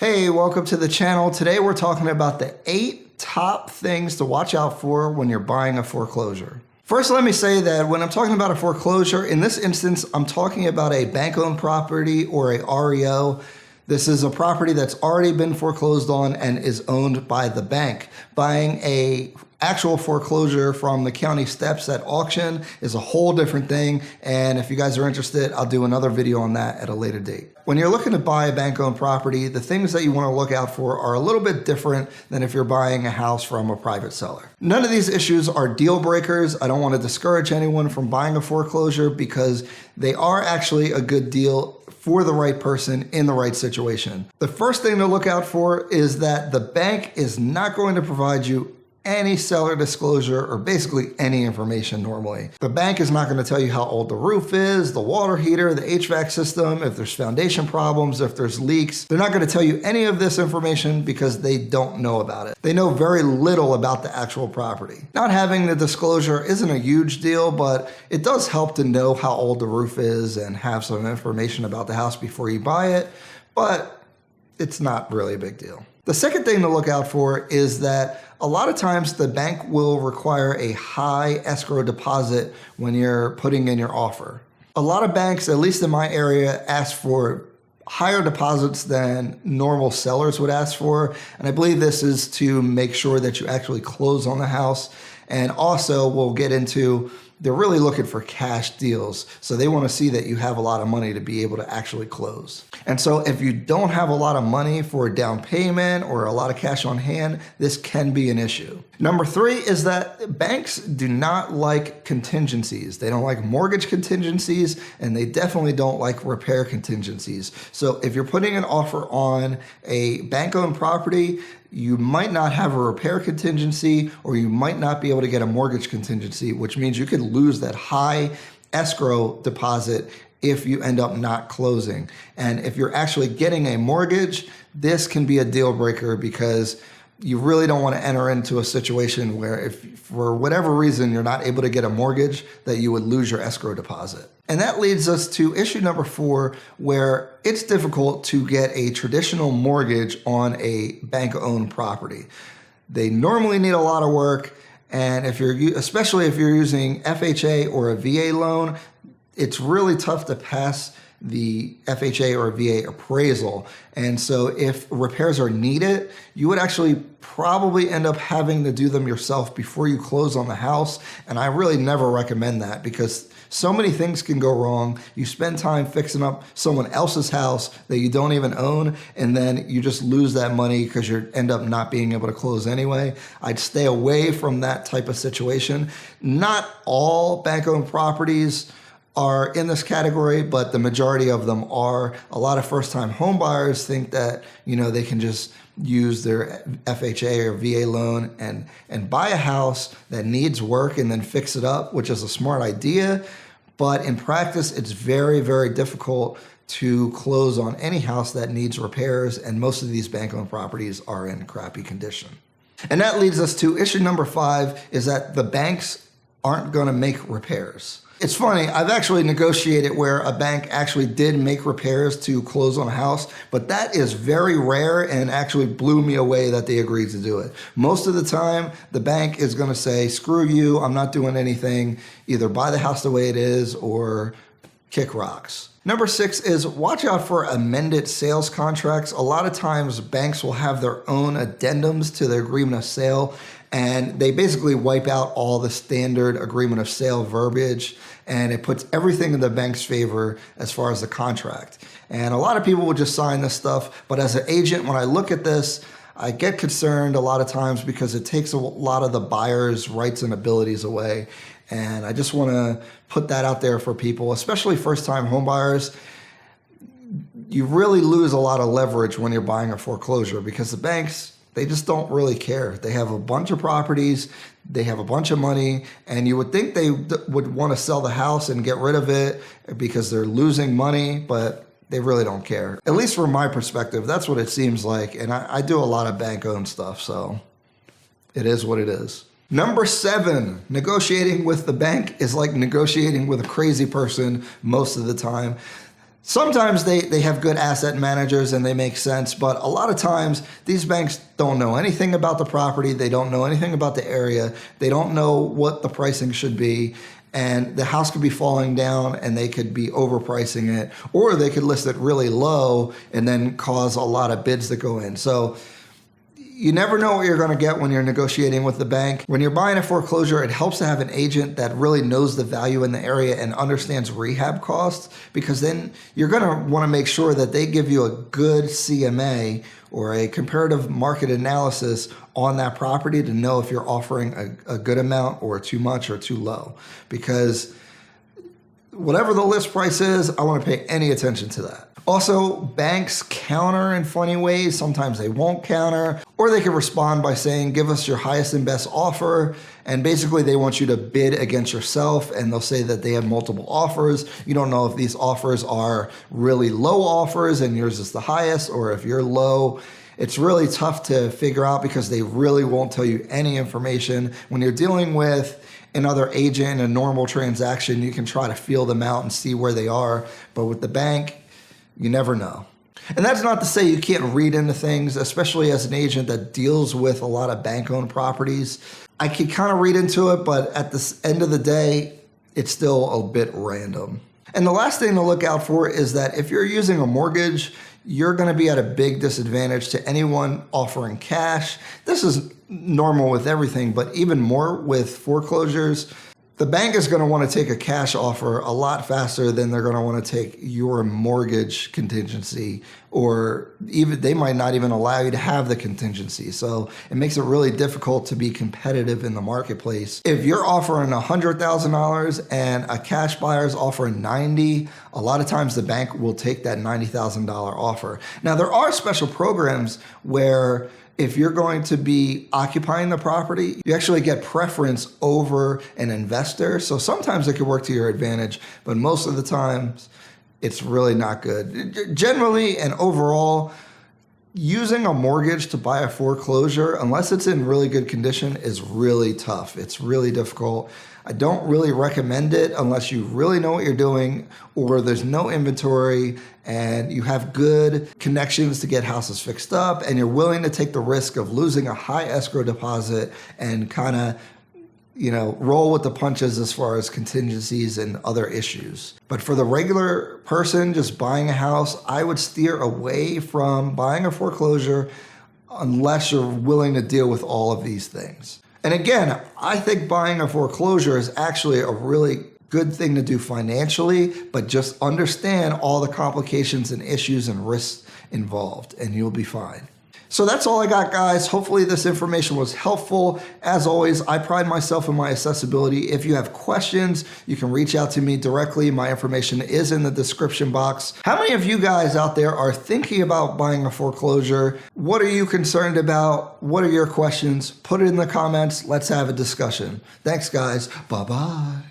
Hey, welcome to the channel. Today we're talking about the 8 top things to watch out for when you're buying a foreclosure. First, let me say that when I'm talking about a foreclosure, in this instance, I'm talking about a bank-owned property or a REO. This is a property that's already been foreclosed on and is owned by the bank. Buying a actual foreclosure from the county steps at auction is a whole different thing. And if you guys are interested, I'll do another video on that at a later date. When you're looking to buy a bank-owned property, the things that you want to look out for are a little bit different than if you're buying a house from a private seller. None of these issues are deal breakers. I don't want to discourage anyone from buying a foreclosure because they are actually a good deal for the right person in the right situation. The first thing to look out for is that the bank is not going to provide you any seller disclosure or basically any information normally. The bank is not going to tell you how old the roof is, the water heater, the HVAC system, if there's foundation problems, if there's leaks. They're not going to tell you any of this information because they don't know about it. They know very little about the actual property. Not having the disclosure isn't a huge deal, but it does help to know how old the roof is and have some information about the house before you buy it, but it's not really a big deal. The second thing to look out for is that a lot of times the bank will require a high escrow deposit when you're putting in your offer. A lot of banks, at least in my area, ask for higher deposits than normal sellers would ask for. And I believe this is to make sure that you actually close on the house. And also we'll get into, they're really looking for cash deals. So they want to see that you have a lot of money to be able to actually close. And so if you don't have a lot of money for a down payment or a lot of cash on hand, this can be an issue. Number 3 is that banks do not like contingencies. They don't like mortgage contingencies, and they definitely don't like repair contingencies. So if you're putting an offer on a bank-owned property, you might not have a repair contingency, or you might not be able to get a mortgage contingency, which means you could lose that high escrow deposit if you end up not closing. And if you're actually getting a mortgage, this can be a deal breaker because you really don't want to enter into a situation where if for whatever reason you're not able to get a mortgage, that you would lose your escrow deposit. And that leads us to issue number 4, where it's difficult to get a traditional mortgage on a bank-owned property. They normally need a lot of work, and especially if you're using FHA or a VA loan, it's really tough to pass the FHA or VA appraisal. And so if repairs are needed, you would actually probably end up having to do them yourself before you close on the house. And I really never recommend that because so many things can go wrong. You spend time fixing up someone else's house that you don't even own, and then you just lose that money because you end up not being able to close anyway. I'd stay away from that type of situation. Not all bank-owned properties are in this category, but the majority of them are. A lot of first-time home buyers think that, they can just use their FHA or VA loan and buy a house that needs work and then fix it up, which is a smart idea. But in practice, it's very, very difficult to close on any house that needs repairs, and most of these bank-owned properties are in crappy condition. And that leads us to issue number 5, is that the banks aren't going to make repairs. It's funny, I've actually negotiated where a bank actually did make repairs to close on a house, but that is very rare and actually blew me away that they agreed to do it. Most of the time, the bank is going to say, screw you, I'm not doing anything, either buy the house the way it is or kick rocks. Number 6 is watch out for amended sales contracts. A lot of times banks will have their own addendums to their agreement of sale, and they basically wipe out all the standard agreement of sale verbiage, and it puts everything in the bank's favor as far as the contract. And a lot of people will just sign this stuff, but as an agent, when I look at this, I get concerned a lot of times because it takes a lot of the buyer's rights and abilities away. And I just want to put that out there for people, especially first-time home buyers. You really lose a lot of leverage when you're buying a foreclosure because the banks, they just don't really care. They have a bunch of properties, they have a bunch of money, and you would think they would want to sell the house and get rid of it because they're losing money, but they really don't care. At least from my perspective, that's what it seems like. And I do a lot of bank-owned stuff, so it is what it is. Number 7, negotiating with the bank is like negotiating with a crazy person most of the time. Sometimes they have good asset managers and they make sense, but a lot of times these banks don't know anything about the property. They don't know anything about the area. They don't know what the pricing should be. And the house could be falling down and they could be overpricing it, or they could list it really low and then cause a lot of bids that go in. So you never know what you're going to get when you're negotiating with the bank. When you're buying a foreclosure, it helps to have an agent that really knows the value in the area and understands rehab costs, because then you're going to want to make sure that they give you a good CMA or a comparative market analysis on that property to know if you're offering a good amount or too much or too low. Because whatever the list price is, I want to pay any attention to that. Also, banks counter in funny ways. Sometimes they won't counter, or they can respond by saying, give us your highest and best offer. And basically they want you to bid against yourself, and they'll say that they have multiple offers. You don't know if these offers are really low offers and yours is the highest, or if you're low. It's really tough to figure out because they really won't tell you any information. When you're dealing with another agent in a normal transaction, you can try to feel them out and see where they are. But with the bank, you never know. And that's not to say you can't read into things, especially as an agent that deals with a lot of bank-owned properties. I can kind of read into it, but at the end of the day, it's still a bit random. And the last thing to look out for is that if you're using a mortgage, you're going to be at a big disadvantage to anyone offering cash. This is normal with everything, but even more with foreclosures. The bank is going to want to take a cash offer a lot faster than they're going to want to take your mortgage contingency, or even they might not even allow you to have the contingency. So it makes it really difficult to be competitive in the marketplace. If you're offering $100,000 and a cash buyer is offering $90,000, a lot of times the bank will take that $90,000 offer. Now, there are special programs where if you're going to be occupying the property, you actually get preference over an investor. So sometimes it could work to your advantage, but most of the times it's really not good. Generally and overall, using a mortgage to buy a foreclosure, unless it's in really good condition, is really tough. It's really difficult. I don't really recommend it unless you really know what you're doing, or there's no inventory and you have good connections to get houses fixed up, and you're willing to take the risk of losing a high escrow deposit and kind of, roll with the punches as far as contingencies and other issues. But for the regular person just buying a house, I would steer away from buying a foreclosure unless you're willing to deal with all of these things. And again, I think buying a foreclosure is actually a really good thing to do financially, but just understand all the complications and issues and risks involved, and you'll be fine. So that's all I got, guys. Hopefully this information was helpful. As always, I pride myself in my accessibility. If you have questions, you can reach out to me directly. My information is in the description box. How many of you guys out there are thinking about buying a foreclosure? What are you concerned about? What are your questions? Put it in the comments. Let's have a discussion. Thanks, guys. Bye-bye.